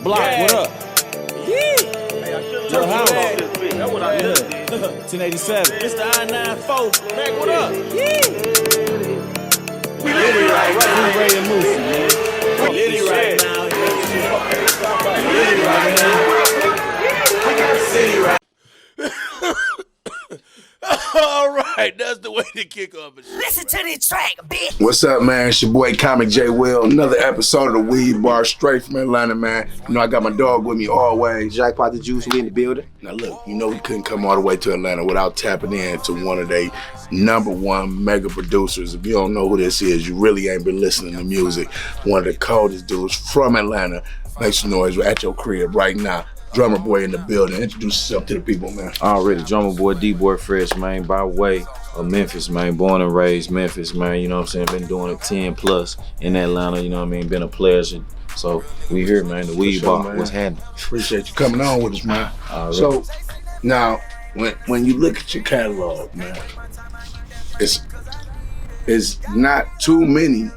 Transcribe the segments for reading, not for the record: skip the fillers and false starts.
Block, what up? Your house. That's what I did. 1087. Mr. I-94. Mac, what up? We litty right now. Ray and Moose, man. We litty right now. We litty right now. I got a city right. All right, that's the way to kick off. Listen to this track, bitch. What's up, man? It's your boy Comic J Will. Another episode of the Weed Bar, straight from Atlanta, man. You know I got my dog with me always. Jackpot the Juice, we in the building. Now look, you know we couldn't come all the way to Atlanta without tapping in to one of their #1 mega producers. If you don't know who this is, you really ain't been listening to music. One of the coldest dudes from Atlanta. Make some noise. We're at your crib right now. Drummer Boy in the building. Introduce yourself to the people, man. Already, Drummer Boy, D-Boy Fresh, man, by way of Memphis, man. Born and raised Memphis, man. You know what I'm saying? Been doing it 10 plus in Atlanta, you know what I mean? Been a pleasure. So we here, man. The Weed Bar, man. What's happening? Appreciate you coming on with us, man. So now, when you look at your catalog, man, it's not too many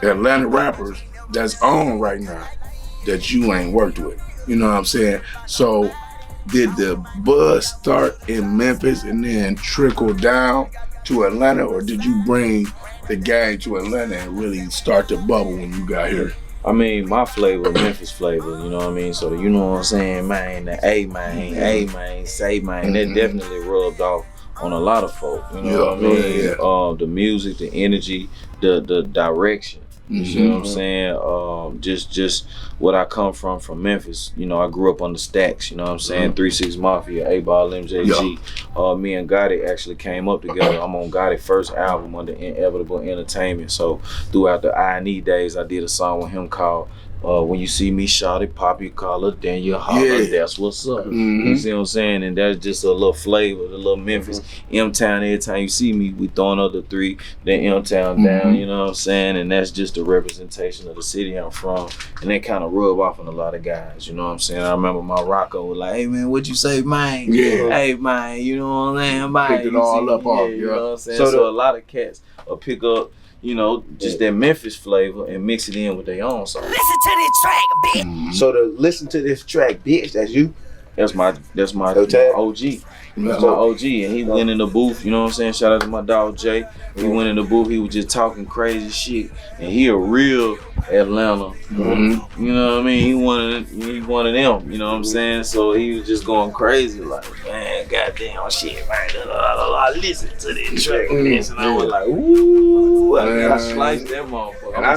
Atlanta rappers that's on right now that you ain't worked with. You know what I'm saying? So did the buzz start in Memphis and then trickle down to Atlanta, or did you bring the gang to Atlanta and really start to bubble when you got here? I mean, my flavor, Memphis flavor, you know what I mean? So, you know what I'm saying, man, the A-man, say, man, that definitely rubbed off on a lot of folk, you know what I mean? Yeah. The music, the energy, the direction. You know what I'm saying? Just what I come from Memphis. You know, I grew up on the stacks, you know what I'm saying? 3-6 Mafia, A-Ball, MJG. Me and Gotti actually came up together. I'm on Gotti's first album under Inevitable Entertainment. So throughout the I&E days, I did a song with him called When You See Me Shout It, Pop Your Collar, then you holler, that's what's up. You see what I'm saying? And that's just a little flavor, the little Memphis. M-Town, every time you see me, we throwing up the 3, then M-Town down, you know what I'm saying? And that's just a representation of the city I'm from. And that kind of rub off on a lot of guys, you know what I'm saying? I remember my Rocco was like, hey man, what you say, man? Yeah. Hey man, you know what I'm saying? Man, picked it all up off, you know what I'm saying? So a lot of cats will pick up, you know, just that Memphis flavor and mix it in with their own song. Listen to this track, bitch. So to listen to this track, bitch, that's you? That's my OG. That's my OG, and he went in the booth, you know what I'm saying? Shout out to my dog Jay. He went in the booth, he was just talking crazy shit, and he a real Atlanta. You know what I mean? He one of them, you know what I'm saying? So he was just going crazy, like, man, goddamn shit, man. Listen to this track, and I was like, ooh, I sliced that motherfucker. And I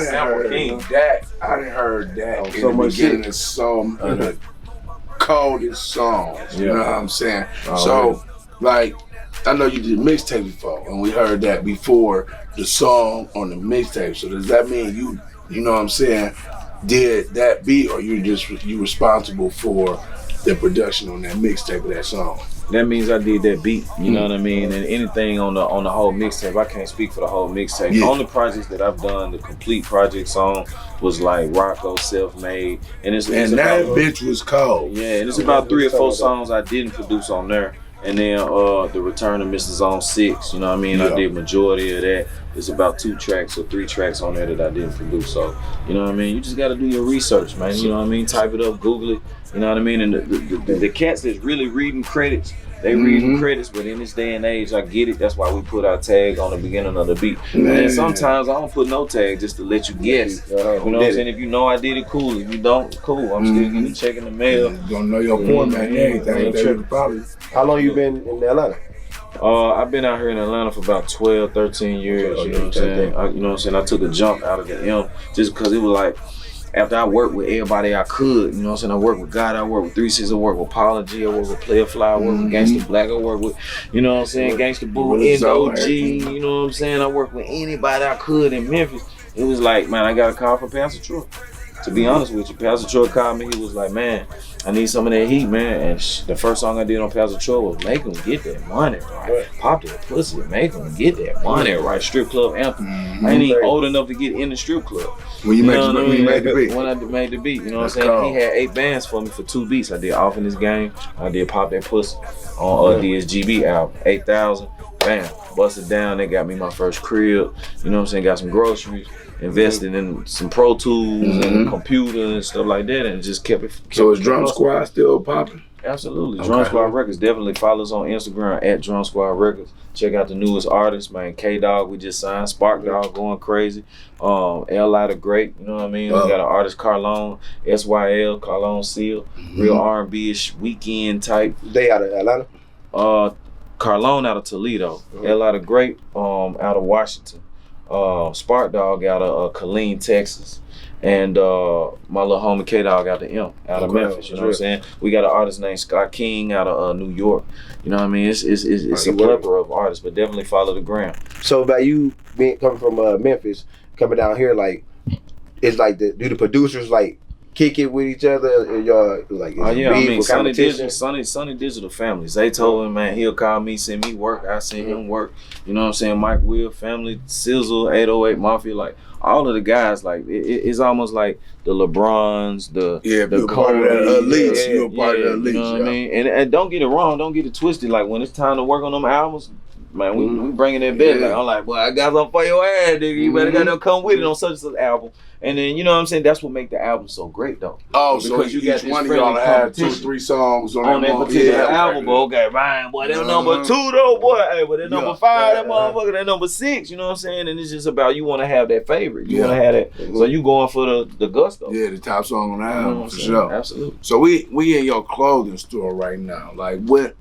didn't heard that in so the much beginning shit. of some of the coldest songs, you know what I'm saying? Like, I know you did mixtape before, and we heard that before the song on the mixtape. So does that mean you know what I'm saying, did that beat, or you responsible for the production on that mixtape of that song? That means I did that beat, you know what I mean? And anything on the whole mixtape, I can't speak for the whole mixtape. The only projects that I've done, the complete project song, was like Rocco, Self-Made, and that bitch was cold. Yeah, and it's about 3 or 4 songs I didn't produce on there. And then the Return of Mr. Zone 6, you know what I mean? I did majority of that. There's about 2 tracks or 3 tracks on there that I didn't produce. So, you know what I mean? You just gotta do your research, man. You know what I mean? Type it up, Google it, you know what I mean? And the cats that's really reading credits, they reading credits, but in this day and age, I get it. That's why we put our tag on the beginning of the beat. And sometimes I don't put no tag just to let you guess. You know what I'm saying? If you know I did it, cool. If you don't, cool. I'm still getting a check in the mail. You don't know your format and everything. How long you been in Atlanta? I've been out here in Atlanta for about 12, 13 years, you know what I'm saying? You know what I'm saying? I took a jump out of the M just because it was like, after I worked with everybody I could, you know what I'm saying? I worked with God, I worked with 3-6, I worked with Paula G, I worked with Player Fly, I worked with Gangsta Black, I worked with, you know what I'm saying, Gangsta Boo, NOG, you know what I'm saying? I worked with anybody I could in Memphis. It was like, man, I got a call from Pastor Troy. To be honest with you, Pastor Troy called me, he was like, man, I need some of that heat, man. And the first song I did on Pastor Troy was Make Them Get That Money Right. Pop that pussy, make them get that money right. Strip club anthem. I ain't even old enough to get in the strip club. When you made the beat? When I made the beat, you know what I'm saying? He had 8 bands for me for 2 beats. I did Off in This Game, I did Pop That Pussy on DSGB album, 8,000. Bam, busted down. They got me my first crib. You know what I'm saying? Got some groceries. invested in some Pro Tools and computer and stuff like that, and just kept it. So is Drum Squad still popping? Absolutely. Drum Squad Records. Definitely follow us on Instagram at Drum Squad Records. Check out the newest artists, man. K-Dog, we just signed. Spark Dog going crazy. L.I. the Great, you know what I mean? We got an artist, Carlone, S.Y.L., Carlone Seal. Real R&B-ish, weekend type. They out of Atlanta? Carlone out of Toledo. L.I. the Great out of Washington. Spark Dog out of Killeen, Texas. And my little homie K-Dog out of Memphis, you know what I'm saying? We got an artist named Scott King out of New York. You know what I mean? It's a plethora of artists, but definitely follow the gram. So about you coming from Memphis, coming down here, like, it's like, do the producers like kick it with each other? And y'all like, I mean, Sonny Digital families. They told him, man, he'll call me, send me work. I send him work. You know what I'm saying? Mike Will family, Sizzle, 808 Mafia, like all of the guys. Like it's almost like the LeBrons, the part of the elites. You're part of the elites. You know what I mean? And don't get it wrong. Don't get it twisted. Like when it's time to work on them albums, man, we bringing that bed. Like I'm like, boy, I got something for your ass, nigga. You better gotta come with it on such and such album. And then you know what I'm saying? That's what make the album so great, though. Oh, so you got each one of y'all have 2 or 3 songs on that particular album. But okay, Ryan, boy, they're number 2 though, boy. Hey, but they're number 5, that motherfucker. They're number 6. You know what I'm saying? And it's just about you want to have that favorite. You want to have that. So you going for the gusto. Yeah, the top song on the album for sure. Absolutely. So we in your clothing store right now. Like what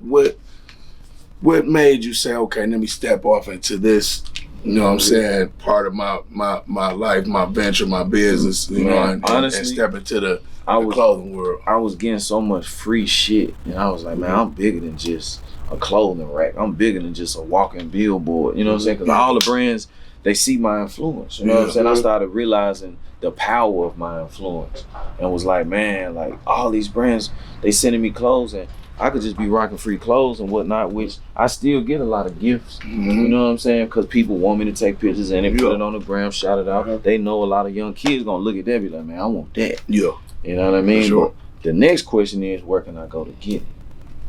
made you say, okay, let me step off into this? You know what I'm saying? Part of my life, my venture, my business, you know, and honestly, and step into the clothing world. I was getting so much free shit, and I was like, man, I'm bigger than just a clothing rack. I'm bigger than just a walking billboard. You know what I'm saying? Because all the brands, they see my influence. You know what I'm saying? I started realizing the power of my influence, and was like, man, like all these brands, they sending me clothes, and I could just be rocking free clothes and whatnot, which I still get a lot of gifts. You know what I'm saying? Because people want me to take pictures and they put it on the gram, shout it out. They know a lot of young kids gonna look at that and be like, man, I want that. Yeah. You know what I mean? Sure. But the next question is, where can I go to get it?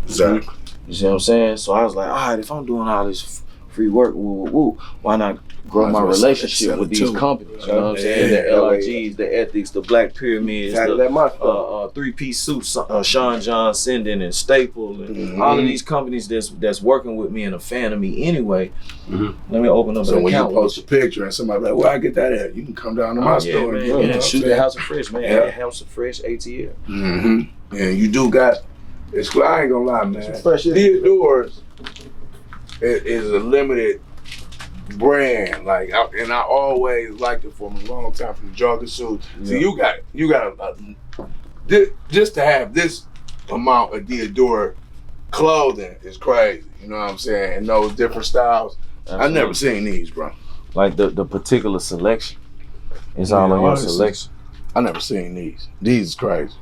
Exactly. You see what I'm saying? So I was like, all right, if I'm doing all this free work, why not grow my relationship with these companies? You know what I'm saying? The LRGs, the Ethics, the Black Pyramids, the 3-piece suits, Sean John Senden and Staple, and all of these companies that's working with me and a fan of me anyway. Let me open up an account. So when you post a picture and somebody like, where I get that at? You can come down to my store. Man, and shoot the House of Fresh, man. Yeah. House of Fresh ATL. And you do got, I ain't gonna lie, man. Theodore's is a limited brand, like, and I always liked it for a long time from the jogging suit. So you got just to have this amount of Theodore clothing is crazy. You know what I'm saying? And those different styles. Absolutely. I've never seen these, bro. Like the particular selection. It's all in your selection. I never seen these. These is crazy.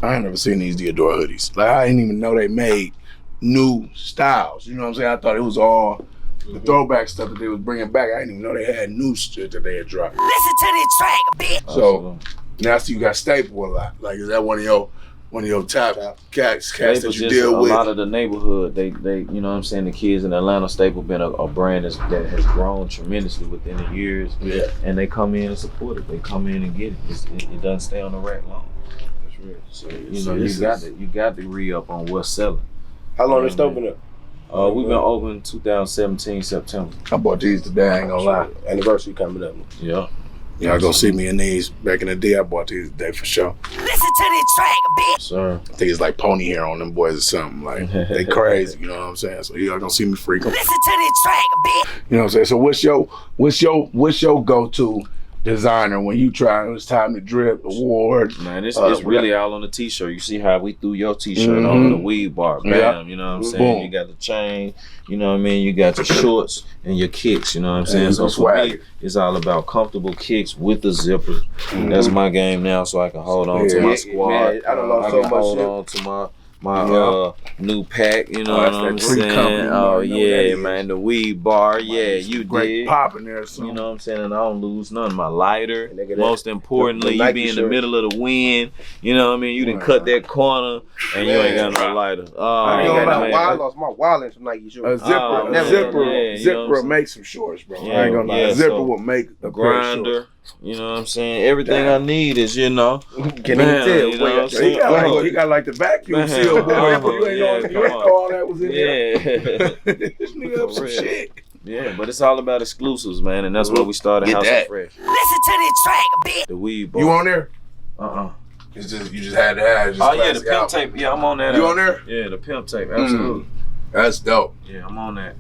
I ain't never seen these Theodore hoodies. Like I didn't even know they made new styles. You know what I'm saying? I thought it was all the throwback stuff that they was bringing back. I didn't even know they had new shit that they had dropped. Listen to this track, bitch. So now I see you got Staple a lot. Like, is that one of your top cats that you deal with? A lot of the neighborhood, they you know what I'm saying, the kids in Atlanta, Staple been a brand that has grown tremendously within the years. Yeah. And they come in and support it. They come in and get it. It doesn't stay on the rack long. That's real. So you got to re-up on what's selling. How long this open up? We've been open 2017 September. I bought these today, I ain't gonna lie. Anniversary coming up. Yeah. Y'all gonna see me in these. Back in the day, I bought these today for sure. Listen to this track, bitch. Sir. I think it's like pony hair on them boys or something. Like, they crazy, you know what I'm saying? So y'all gonna see me freak. Listen to this track, bitch. You know what I'm saying? So what's your go-to designer when you try, it's time to drip, award? Man, it's really all on the t-shirt. You see how we threw your t-shirt on the weed bar. Bam, you know what I'm saying? Boom. You got the chain, you know what I mean? You got your shorts and your kicks, you know what I'm saying? So for me, it's all about comfortable kicks with the zipper. That's my game now, so I can hold on to my squad. Man, I don't know so much hold on to my new pack, you know what I'm saying? Oh yeah, man, the weed bar, yeah, you did. Popping there, so you know what I'm saying? And I don't lose none. My lighter, most importantly, you be in the middle of the wind, you know what I mean? You done cut that corner and you ain't got no lighter. I lost my wallet from Nike shorts. Zipper make some shorts, bro. I ain't gonna lie. Zipper will make a grinder. You know what I'm saying? Everything I need is, you know. Can't even tell. You know what I'm saying? He got like the vacuum seal, boy. You ain't know all that was in there. This nigga up some shit. Yeah, but it's all about exclusives, man, and that's why we started House of Fresh. Listen to this track, bitch. The weed bar. You on there? It's just you just had to have. Oh yeah, the pimp tape. Yeah, I'm on that. You on there? Yeah, the pimp tape. Absolutely. That's dope. Yeah, I'm on that.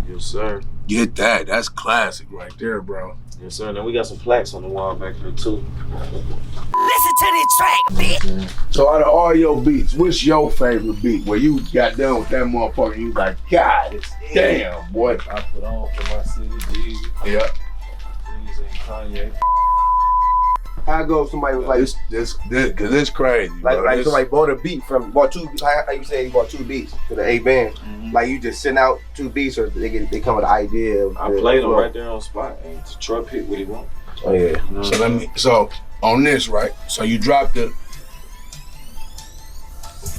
Yes, sir. Get that. That's classic right there, bro. Yes, sir. Then we got some plaques on the wall back there too. Listen to this track, bitch. So out of all your beats, what's your favorite beat? Where you got done with that motherfucker, you like, God damn, boy. I put on for my city, Jeezy. Yeah. Jeezy and Kanye. How go if somebody was like this cause it's crazy. Like somebody bought a beat bought two. How you say he bought 2 beats for the 8 band? Like you just send out 2 beats, or they come with the idea. Of I played them right there on spot, and Detroit picked what he want. Oh yeah. You know So on this, right? So you dropped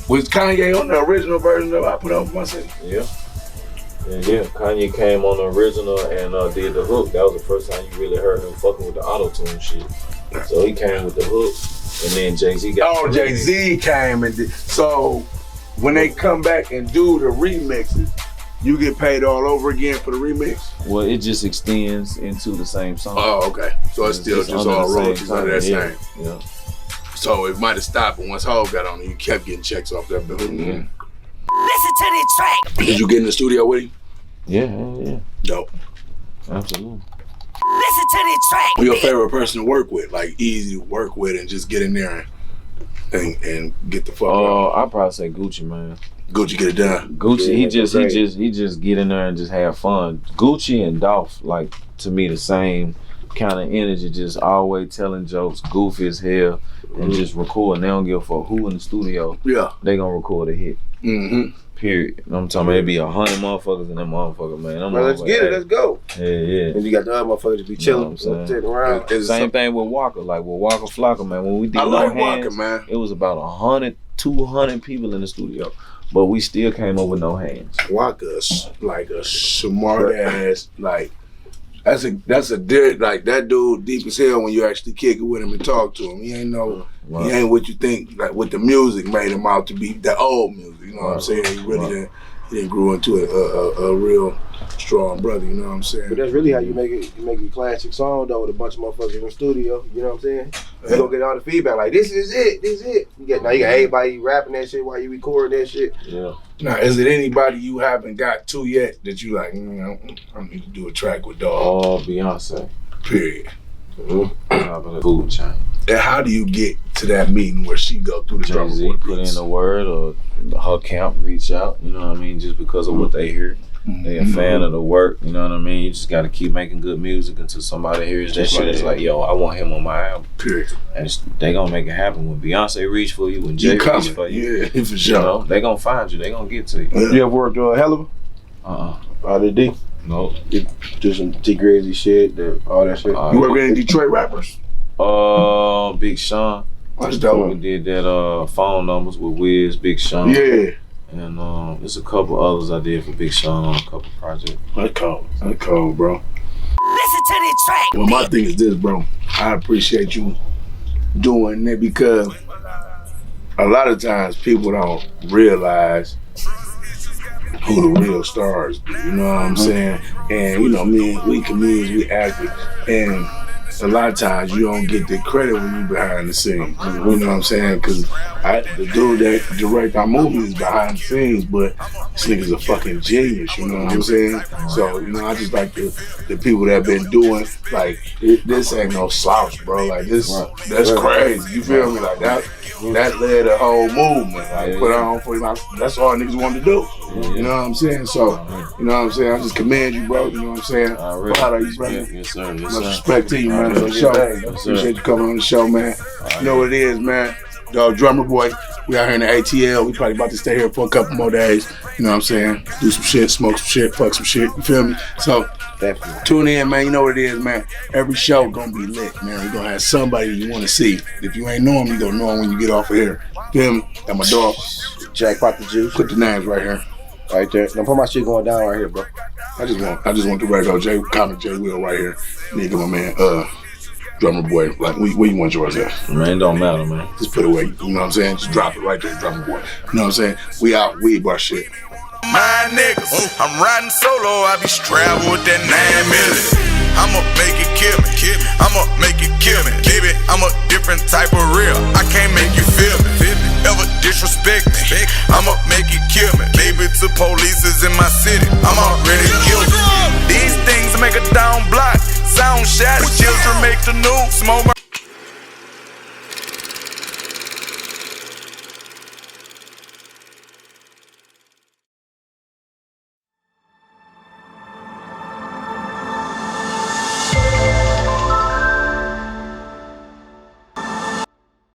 was Kanye on the original version of I Put On For My City? Yeah. Yeah. Kanye came on the original and did the hook. That was the first time you really heard him fucking with the auto-tune shit. So he came with the hook, and then Jay-Z got Jay-Z came and did. So when they come back and do the remixes, you get paid all over again for the remix? Well, it just extends into the same song. Oh, okay. So it's still just all royalties under that same. Yeah. So it might have stopped, but once Hov got on it, you kept getting checks off that bill. Listen to this track, bitch. Did you get in the studio with him? Yeah. Dope. Absolutely. Listen to this track, Who's your bitch. favorite person to work with? Like easy to work with and just get in there and get the fuck out. I'd probably say Gucci, man. Gucci get it done. Gucci, he just get in there and just have fun. Gucci and Dolph, like, to me, the same kind of energy, just always telling jokes, goofy as hell, and just recording. They don't give a fuck who in the studio. Yeah. They gonna record a hit. Mm-hmm. Period. You know what I'm talking about? It'd be 100 motherfuckers in that motherfucker, man. Let's get it. Let's go. Yeah. And you got the other motherfuckers to be chilling, sitting around. Same thing with Walker. Like with Walker Flocka, man. When we did No Hands, Walker, man. it was about 100, 200 people in the studio, but we still came up with No Hands. Walker's like a smart ass, like that's a like that dude deep as hell when you actually kick it with him and talk to him. He ain't he ain't what you think. Like with the music made him out to be the old music. You know what I'm saying? He really didn't grow into a real strong brother. You know what I'm saying? But that's really how you make it. You make a classic song though with a bunch of motherfuckers in the studio. You know what I'm saying? You don't get all the feedback like this is it. You got everybody rapping that shit while you recording that shit. Yeah. Now, is it anybody you haven't got to yet that you like? I need to do a track with dog. Oh, Beyonce. Period. Top of the food chain. And how do you get to that meeting where she go through the drummer Jay-Z boy put beats? in a word, or her camp reach out, you know what I mean, just because of what they hear. They a fan of the work, you know what I mean? You just gotta keep making good music until somebody hears that shit. It's like, yo, I want him on my album. Period. And they gonna make it happen. When Beyonce reach for you, when Jay reach for you, yeah, for you sure. know, they gonna find you. They gonna get to you. You ever worked with Hella? The D? No. Do some T Grizzly shit, all that shit. You work with any Detroit rappers? Big Sean. That's dope. We did that phone numbers with Wiz, Big Sean. Yeah. And there's a couple others I did for Big Sean on a couple projects. That's cold, bro. Listen to this track, Well, my thing is this, bro. I appreciate you doing that because a lot of times people don't realize who the real stars be, you know what I'm saying? And, you know, we comedians, we actors, and a lot of times you don't get the credit when you behind the scenes. You know what I'm saying? Because the dude that direct our movies is behind the scenes, but this nigga's a fucking genius. You know what I'm saying? So you know, I just like the people that been doing like this ain't no slouch, bro. Like this, that's crazy. You feel me? Like that led the whole movement. Like put on for you. That's all niggas wanted to do. You know what I'm saying? So you know what I'm saying? I just commend you, bro. You know what I'm saying? Proud of you, brother. Yes, sir. Much respect to you, man, for the show. Appreciate you coming on the show, man. You know what it is, man. Dog, Drummer Boy. We out here in the ATL. We probably about to stay here for a couple more days. You know what I'm saying? Do some shit, smoke some shit, fuck some shit. You feel me? So Definitely. tune in, man. You know what it is, man. Every show gonna be lit, man. We gonna have somebody you want to see. If you ain't know him, you gonna know him when you get off of here. Feel me? Got my dog. Jackpot the juice. Put the names right here. Right there. Don't put my shit going down right here, bro. I just want the regular J comic J Will right here. Nigga, my man, Drummer Boy. Like, where you want yours at? Man, it don't matter, man. Just put it away. You know what I'm saying? Just drop it right there, Drummer Boy. You know what I'm saying? We out. We bar shit. My niggas, I'm riding solo, I be strapped with that 9 million. I'ma make it kill me, I'ma make it kill me. Baby, I'm a different type of real, I can't make you feel me. Ever disrespect me, I'ma make it kill me. Baby, to police is in my city, I'm already killed. These things make a down block, sound shots, children make the news, smoke.